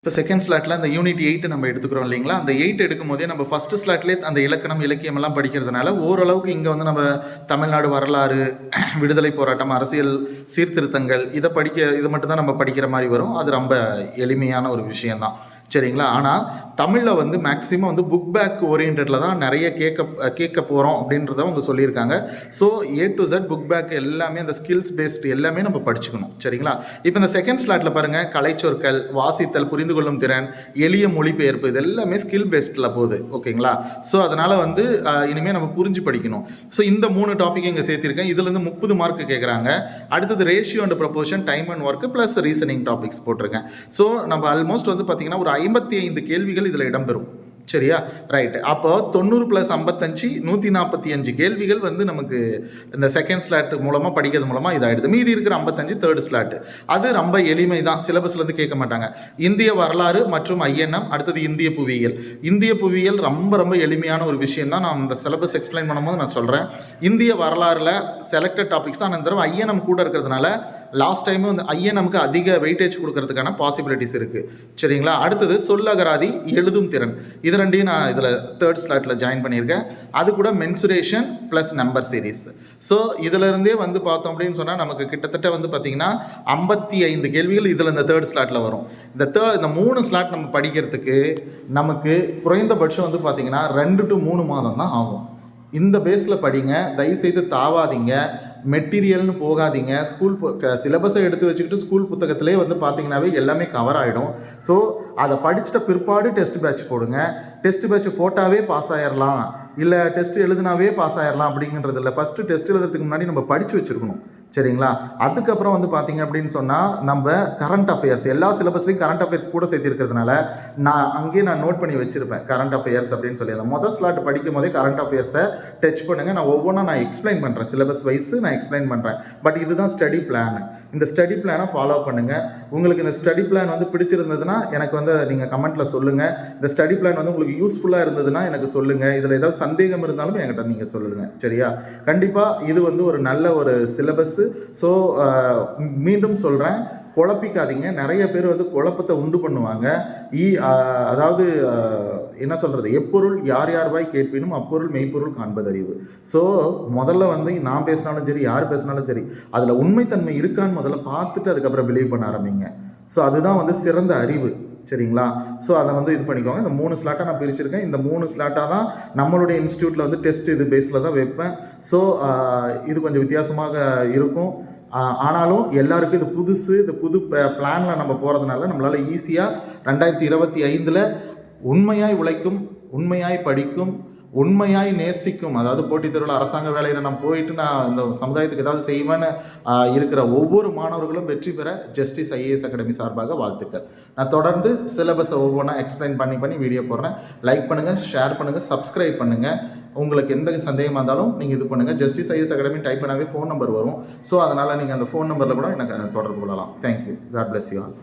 இப்போ செகண்ட் ஸ்லாட்டில் அந்த யூனிட் 8 நம்ம எடுத்துக்கிறோம் இல்லைங்களா? அந்த 8 எடுக்கும் போதே நம்ம ஃபஸ்ட்டு ஸ்லாட்லேயே அந்த இலக்கணம் இலக்கியம் எல்லாம் படிக்கிறதுனால ஓரளவுக்கு இங்கே வந்து நம்ம தமிழ்நாடு வரலாறு, விடுதலை போராட்டம், அரசியல் சீர்திருத்தங்கள் இது மட்டும் தான் நம்ம படிக்கிற மாதிரி வரும். அது ரொம்ப எளிமையான ஒரு விஷயந்தான், சரிங்களா? ஆனால் தமிழில் வந்து மேக்ஸிமம் வந்து புக் பேக் ஓரியன்டில் தான் நிறைய கேட்க போகிறோம் அப்படின்றத அவங்க சொல்லியிருக்காங்க. So A to Z book back எல்லாமே அந்த ஸ்கில்ஸ் பேஸ்டு எல்லாமே நம்ம படிச்சுக்கணும், சரிங்களா? இப்போ இந்த செகண்ட் ஸ்லாட்டில் பாருங்கள், கலைச்சொற்கள், வாசித்தல், புரிந்து கொள்ளும் திறன், எளிய மொழிபெயர்ப்பு, இது எல்லாமே ஸ்கில் பேஸ்டில் போகுது, ஓகேங்களா? ஸோ அதனால் வந்து இனிமேல் நம்ம புரிஞ்சு படிக்கணும். ஸோ இந்த 3 டாபிக் இங்கே சேர்த்திருக்கேன். இதுலேருந்து 30 மார்க் கேட்குறாங்க. அடுத்தது ratio and proportion, time and work plus reasoning topics போட்டிருக்கேன். ஸோ நம்ம ஆல்மோஸ்ட் வந்து பார்த்திங்கன்னா ஒரு 55 கேள்விகள் இதில் இடம்பெறும், சரியா? ரைட்டு. அப்போ 90 + 55 145 கேள்விகள் வந்து நமக்கு இந்த செகண்ட் ஸ்லாட் மூலமாக படிக்கிறது மூலமாக இதாகிடுது. மீதி இருக்கிற 55 தேர்ட் ஸ்லாட்டு. அது ரொம்ப எளிமை தான், சிலபஸ்லேருந்து கேட்க மாட்டாங்க. இந்திய வரலாறு மற்றும் INM, அடுத்தது இந்திய புவியியல். இந்திய புவியியல் ரொம்ப ரொம்ப எளிமையான ஒரு விஷயம் தான். நான் இந்த சிலபஸ் எக்ஸ்பிளைன் பண்ணும்போது நான் சொல்கிறேன். இந்திய வரலாறில் செலக்டட் டாபிக்ஸ் தான். அந்த தடவை INM கூட இருக்கிறதுனால லாஸ்ட் டைமும் இந்த INMக்கு அதிக வெயிட்டேஜ் கொடுக்கறதுக்கான பாசிபிலிட்டிஸ் இருக்குது, சரிங்களா? அடுத்தது சொல்லகராதி, எழுதும் திறன், இது ரெண்டையும் நான் இதில் தேர்ட் ஸ்லாட்டில் ஜாயின் பண்ணியிருக்கேன். அது கூட mensuration plus number series. So இதிலிருந்தே வந்து பார்த்தோம் அப்படின்னு சொன்னால் நமக்கு கிட்டத்தட்ட வந்து பார்த்திங்கன்னா 55 கேள்விகள் இதில் இந்த தேர்ட் ஸ்லாட்டில் வரும். இந்த 3 ஸ்லாட் நம்ம படிக்கிறதுக்கு நமக்கு குறைந்தபட்சம் வந்து பார்த்திங்கன்னா 2 to 3 மாதம் தான் ஆகும். இந்த பேஸில் படிங்க, தயவுசெய்து தாவாதீங்க, மெட்டீரியல்னு போகாதீங்க. ஸ்கூல் சிலபஸை எடுத்து வச்சுக்கிட்டு ஸ்கூல் புத்தகத்திலே வந்து பார்த்தீங்கன்னாவே எல்லாமே கவர் ஆகிடும். ஸோ அதை படிச்சுட்ட பிற்பாடு டெஸ்ட் பேட்ச் போடுங்க. டெஸ்ட் பேட்ச் போட்டாவே பாஸ் ஆகிடலாம், இல்லை டெஸ்ட் எழுதுனாவே பாஸ் ஆகிடலாம் அப்படிங்கிறது இல்லை. ஃபஸ்ட்டு டெஸ்ட் எழுதுறதுக்கு முன்னாடி நம்ம படித்து வச்சுருக்கணும், சரிங்களா? அதுக்கப்புறம் வந்து பார்த்திங்க அப்படின்னு சொன்னால் நம்ம கரண்ட் அஃபேர்ஸ், எல்லா சிலபஸ்லையும் கரண்ட் அஃபேர்ஸ் கூட சேர்த்திருக்கிறதுனால நான் நோட் பண்ணி வச்சுருப்பேன் கரண்ட் அஃபேர்ஸ் அப்படின்னு சொல்லி. அந்த முதல் ஸ்லாட் படிக்கும் போதே கரண்ட் அஃபேர்ஸை டச் பண்ணுங்கள். நான் ஒவ்வொன்றா எக்ஸ்பிளைன் பண்ணுறேன், சிலபஸ் வைஸு நான் எக்ஸ்பிளைன் பண்ணுறேன். பட் இதுதான் ஸ்டடி பிளான். இந்த ஸ்டடி பிளானை ஃபாலோ பண்ணுங்கள். உங்களுக்கு இந்த ஸ்டடி பிளான் வந்து பிடிச்சிருந்ததுன்னா எனக்கு வந்து நீங்கள் கமெண்ட்டில் சொல்லுங்கள். இந்த ஸ்டடி பிளான் வந்து உங்களுக்கு யூஸ்ஃபுல்லாக இருந்ததுன்னா எனக்கு சொல்லுங்கள். இதில் ஏதாவது சந்தேகம் இருந்தாலும் என்கிட்ட நீங்கள் சொல்லுங்கள், சரியா? கண்டிப்பாக இது வந்து ஒரு நல்ல ஒரு சிலபஸ்ஸு. ஸோ மீண்டும் சொல்கிறேன், குழப்பிக்காதீங்க. நிறைய பேர் வந்து குழப்பத்தை உண்டு பண்ணுவாங்க. அதாவது என்ன சொல்கிறது, எப்பொருள் யார் யார்வாய் கேட்பினும் அப்பொருள் மெய்ப்பொருள் காண்பதறிவு. ஸோ முதல்ல வந்து நான் பேசினாலும் சரி, யார் பேசினாலும் சரி, அதில் உண்மைத்தன்மை இருக்கான்னு முதல்ல பார்த்துட்டு அதுக்கப்புறம் பிலீவ் பண்ண ஆரம்பிங்க. ஸோ அதுதான் வந்து சிறந்த அறிவு, சரிங்களா? ஸோ அதை வந்து இது பண்ணிக்கோங்க. இந்த 3 ஸ்லாட்டாக நான் பிரிச்சிருக்கேன். இந்த 3 ஸ்லாட்டாக தான் நம்மளுடைய இன்ஸ்டியூட்டில் வந்து டெஸ்ட் இது பேஸில் தான் வைப்பேன். ஸோ இது கொஞ்சம் வித்தியாசமாக இருக்கும். ஆனாலும் எல்லாருக்கும் இது புதுசு. இது புது பிளானில் நம்ம போகிறதுனால நம்மளால் ஈஸியாக 2025 உண்மையாய் உழைக்கும், உண்மையாய் படிக்கும், உண்மையாய் நேசிக்கும், அதாவது போட்டித் தேர்வில் அரசாங்க வேலையில் நான் போயிட்டு நான் இந்த சமுதாயத்துக்கு ஏதாவது செய்வேன்னு இருக்கிற ஒவ்வொரு மாணவர்களும் வெற்றி பெற ஜஸ்டிஸ் IAS அகாடமி சார்பாக வாழ்த்துக்கள். நான் தொடர்ந்து சிலபஸை ஒவ்வொன்றா எக்ஸ்பிளைன் பண்ணி வீடியோ போடுறேன். லைக் பண்ணுங்கள், ஷேர் பண்ணுங்கள், சப்ஸ்கிரைப் பண்ணுங்கள். உங்களுக்கு எந்த சந்தேகமாக இருந்தாலும் நீங்கள் இது பண்ணுங்கள். ஜஸ்டிஸ் IAS அகாடமி டைப் பண்ணாவே ஃபோன் நம்பர் வரும். ஸோ அதனால் நீங்கள் அந்த ஃபோன் நம்பரில் கூட எனக்கு தொடர்பு கொள்ளலாம். Thank you. God bless you all.